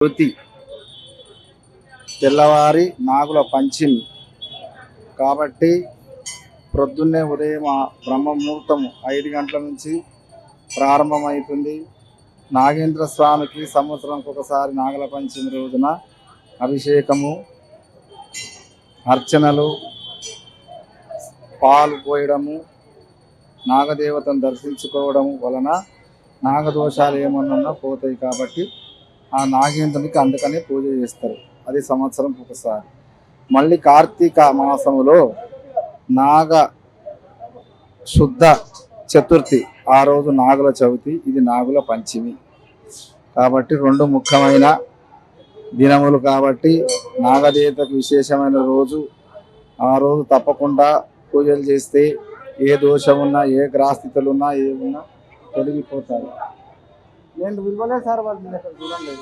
జ్యోతి తెల్లవారి నాగుల పంచమి కాబట్టి ప్రొద్దున్నే ఉదయం బ్రహ్మ ముహూర్తం 5 గంటల నుంచి ప్రారంభమవుతుంది. నాగేంద్ర స్వామికి సంవత్సరానికి ఒకసారి నాగుల పంచమి రోజున అభిషేకము, అర్చనలు, పాలు పోయడము, నాగదేవతను దర్శించుకోవడం వలన నాగదోషాలు ఏమన్నా పోతాయి. కాబట్టి ఆ నాగేంద్రునికి అందుకనే పూజ చేస్తారు. అది సంవత్సరం ఒకసారి. మళ్ళీ కార్తీక మాసములో నాగ శుద్ధ చతుర్థి, ఆ రోజు నాగుల చవితి, ఇది నాగుల పంచమి. కాబట్టి రెండు ముఖ్యమైన దినములు కాబట్టి నాగదేవతకు విశేషమైన రోజు. ఆ రోజు తప్పకుండా పూజలు చేస్తే ఏ దోషమున్నా, ఏ గ్రహస్థితులున్నా, ఏమున్నా తొలగిపోతాయి. నేను విలువలే సార్ వాళ్ళు చూడండి.